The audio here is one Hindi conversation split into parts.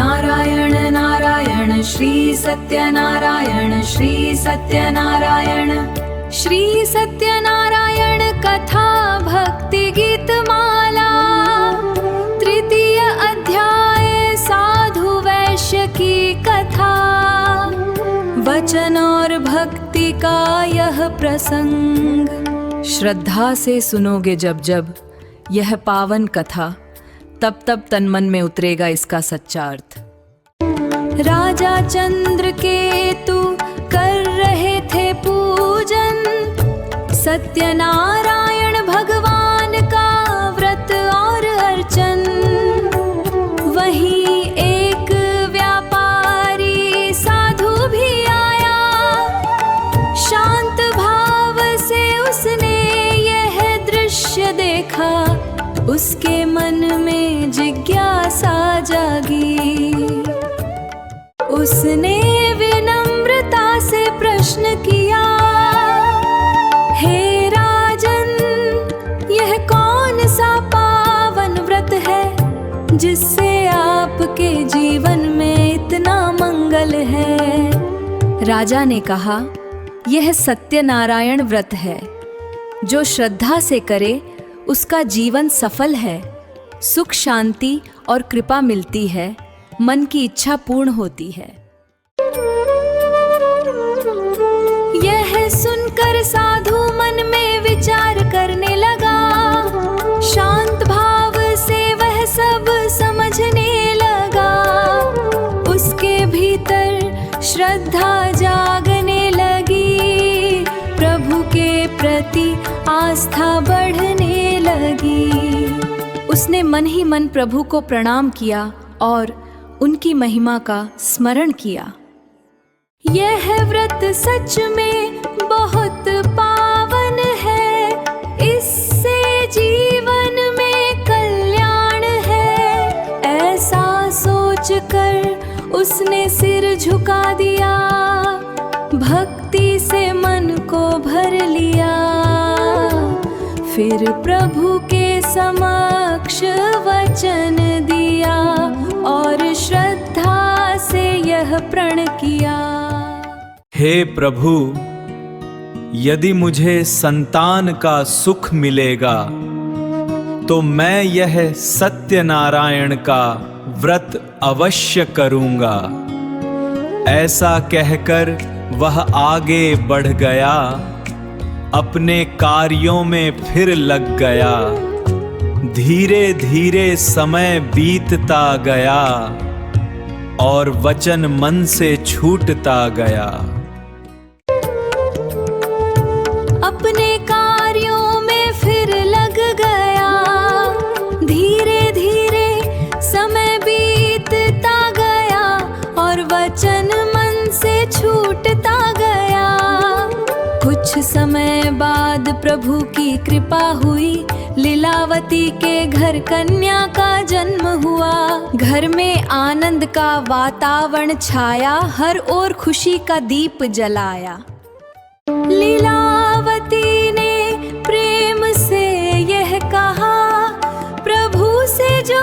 नारायण नारायण श्री सत्यनारायण श्री सत्यनारायण। श्री सत्यनारायण कथा भक्ति गीत माला, तृतीय अध्याय साधु वैश्य की कथा। वचन और भक्ति का यह प्रसंग श्रद्धा से सुनोगे जब जब यह पावन कथा, तब तब तन मन में उतरेगा इसका सच्चा अर्थ। राजा चंद्रकेतु कर रहे थे पूजन सत्यनारायण भगवान का व्रत और अर्चन। वहीं एक व्यापारी साधु भी आया, शांत भाव से उसने यह दृश्य देखा। उसके मन में जिज्ञासा जागी, उसने विनम्रता से प्रश्न किया, हे राजन, यह कौन सा पावन व्रत है जिससे आपके जीवन में इतना मंगल है? राजा ने कहा, यह सत्यनारायण व्रत है। जो श्रद्धा से करे उसका जीवन सफल है, सुख शांति और कृपा मिलती है, मन की इच्छा पूर्ण होती है। यह सुनकर साधु मन में विचार करने लगा, शांत भाव से वह सब समझने लगा। उसके भीतर श्रद्धा जागने लगी, प्रभु के प्रति आस्था बढ़ने लगी। उसने मन ही मन प्रभु को प्रणाम किया और उनकी महिमा का स्मरण किया। यह व्रत सच में बहुत पावन है, इससे जीवन में कल्याण है। ऐसा सोचकर उसने सिर झुका दिया, भक्ति से मन को भर लिया। फिर प्रभु के समक्ष वचन दिया और श्रद्धा से यह प्रण किया, हे प्रभु, यदि मुझे संतान का सुख मिलेगा तो मैं यह सत्यनारायण का व्रत अवश्य करूंगा। ऐसा कहकर वह आगे बढ़ गया, अपने कार्यों में फिर लग गया। धीरे धीरे समय बीतता गया और वचन मन से छूटता गया। अपने कार्यों में फिर लग गया, धीरे धीरे समय बीतता गया और वचन मन से छूटता गया। कुछ समय बाद प्रभु की कृपा हुई, लीलावती के घर कन्या का जन्म हुआ। घर में आनंद का वातावरण छाया, हर ओर खुशी का दीप जलाया। लीलावती ने प्रेम से यह कहा, प्रभु से जो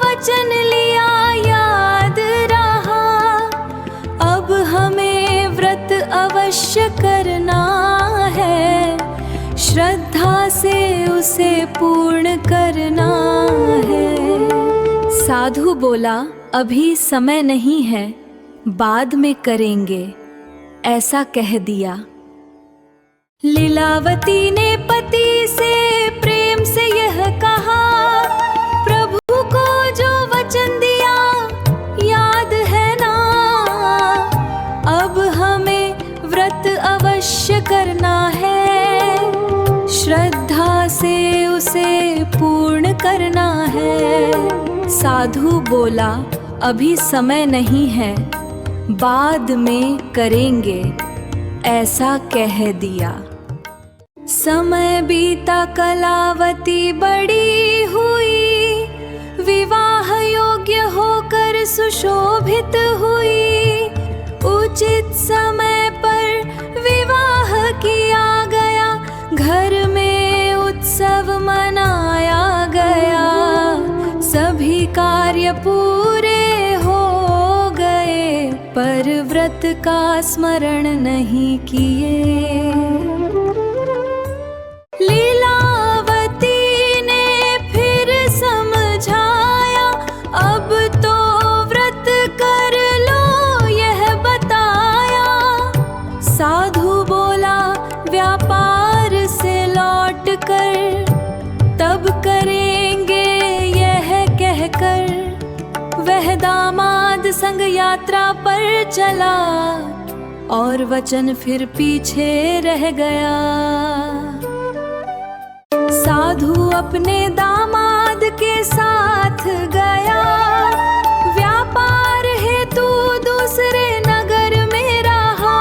वचन लिया याद रहा, अब हमें व्रत अवश्य करना है, श्रद्धा से उसे पूर्ण करना है। साधु बोला, अभी समय नहीं है, बाद में करेंगे, ऐसा कह दिया। लीलावती ने पति से प्रेम से यह कहा, प्रभु को जो वचन दिया याद है ना, अब हमें व्रत अवश्य करना है, श्रद्धा से उसे पूर्ण करना है। साधु बोला, अभी समय नहीं है, बाद में करेंगे, ऐसा कह दिया। समय बीता, कलावती बड़ी हुई, विवाह योग्य होकर सुशोभित हुई। उचित समय पर विवाह किया गया, घर में उत्सव मनाया गया। सभी कार्य पूरे हो मगर व्रत का स्मरण नहीं किए। लीलावती ने फिर समझाया, अब तो व्रत कर लो यह बताया। साधु बोला व्यापार से लौट कर तब करेंगे यह कहकर वह दामाद संग यात्रा पर चला और वचन फिर पीछे रह गया। साधु अपने दामाद के साथ गया, व्यापार हेतु दूसरे नगर में रहा।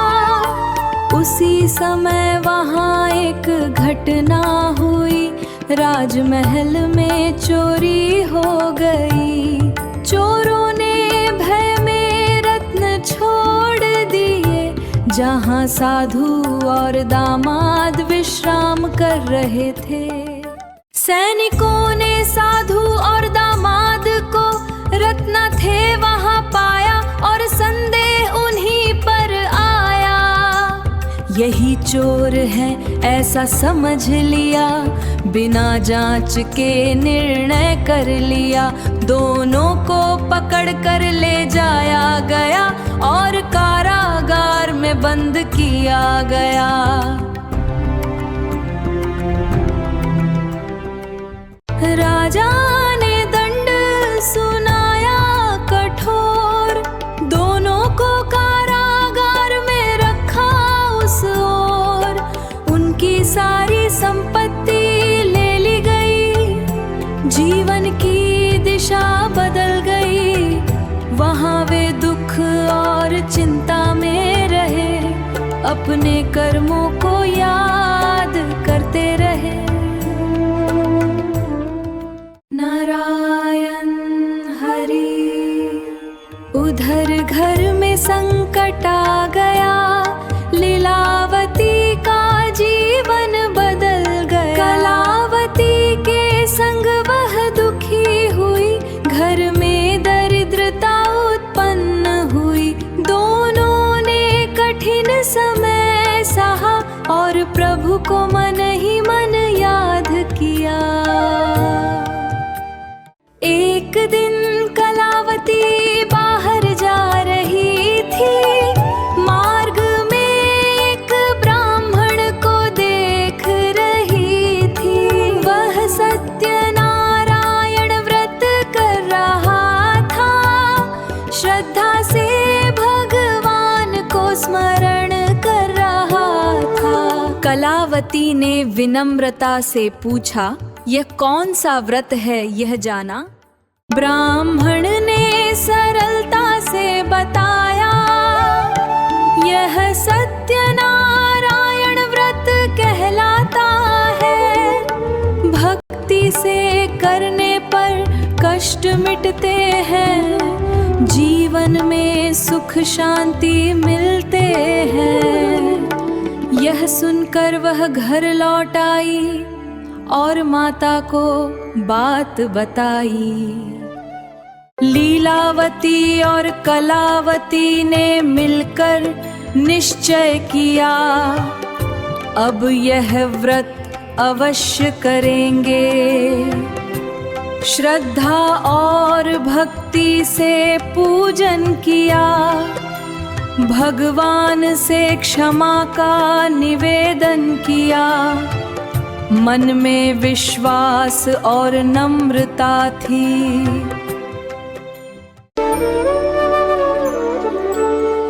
उसी समय वहाँ एक घटना हुई, राजमहल में चोरी हो गई। चोरों ने भय में रत्न छोड़ दिए, जहाँ साधु और दामाद विश्राम कर रहे थे। सैनिकों ने साधु और दामाद को रत्न थे वहाँ पाया और संदेह उन्हीं पर आया। यही चोर है ऐसा समझ लिया, बिना जांच के निर्णय कर लिया। दोनों को पकड़ कर ले जाया गया और कारागार में बंद किया गया। राजा ने दंड सुनाया कठोर, दोनों को कारागार में रखा उस ओर। उनकी सारी संपत्ति ले ली गई, जीवन की दिशा बदल गई। वहाँ वे दुख और चिंता में रहे, अपने कर्मों को याद करते रहे। नारायण हरि। उधर घर में संकट आ गया, लीलावती का जीवन बदल गया। कलावती के संग वह दुखी हुई, घर में दरिद्रता उत्पन्न हुई। दोनों ने कठिन समय सहा और प्रभु को मन ही मन याद किया। एक दिन कलावती बाहर जा रही थी, मार्ग में एक ब्राह्मण को देख रही थी। वह सत्यनारायण व्रत कर रहा था, श्रद्धा से भगवान को स्मरण कर रहा था। कलावती ने विनम्रता से पूछा, यह कौन सा व्रत है यह जाना? ब्राह्मण ने सरलता से बताया, यह सत्यनारायण व्रत कहलाता है। भक्ति से करने पर कष्ट मिटते हैं, जीवन में सुख शांति मिलते हैं। यह सुनकर वह घर लौट आई और माता को बात बताई। लीलावती और कलावती ने मिलकर निश्चय किया, अब यह व्रत अवश्य करेंगे। श्रद्धा और भक्ति से पूजन किया, भगवान से क्षमा का निवेदन किया। मन में विश्वास और नम्रता थी।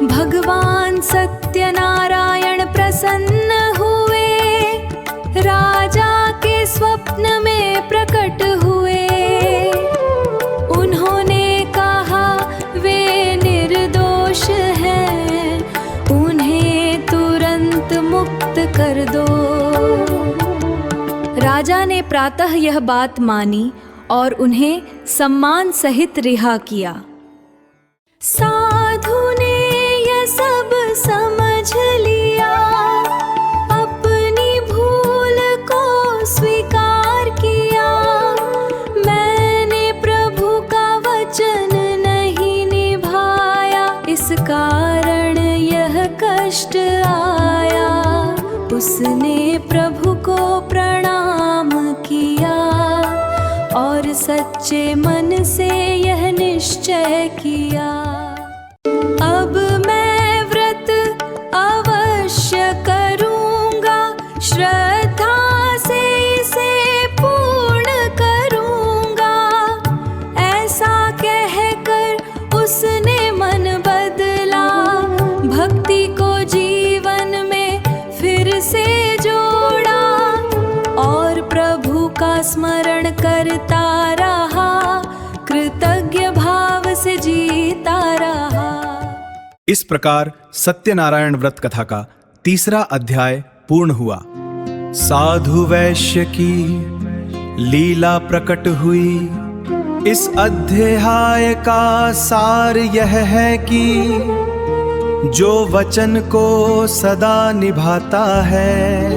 भगवान सत्यनारायण प्रसन्न हुए, राजा के स्वप्न में प्रकट हुए। उन्होंने कहा वे निर्दोष हैं, उन्हें तुरंत मुक्त कर दो। राजा ने प्रातः यह बात मानी और उन्हें सम्मान सहित रिहा किया। साधु ने यह सब समझ लिया, अपनी भूल को स्वीकार किया। मैंने प्रभु का वचन नहीं निभाया, इस कारण कष्ट आया, उसने प्रभु को प्रणाम किया और सच्चे मन से यह निश्चय किया, अब मैं व्रत अवश्य करूँगा, श्रद्धा से इसे पूर्ण करूँगा। ऐसा कहकर उसने मन बदला, भक्ति को जीवन में फिर से जोड़ा और प्रभु का स्मरण करता रहा, कृतज्ञ भाव से जीता रहा। इस प्रकार सत्यनारायण व्रत कथा का 3रा अध्याय पूर्ण हुआ। साधु वैश्य की लीला प्रकट हुई। इस अध्याय का सार यह है कि जो वचन को सदा निभाता है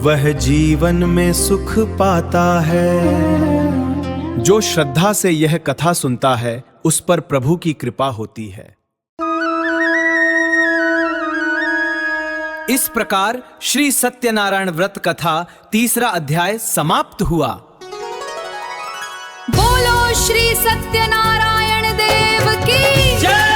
वह जीवन में सुख पाता है। जो श्रद्धा से यह कथा सुनता है उस पर प्रभु की कृपा होती है। इस प्रकार श्री सत्यनारायण व्रत कथा 3रा अध्याय समाप्त हुआ। बोलो श्री सत्यनारायण देव की जय।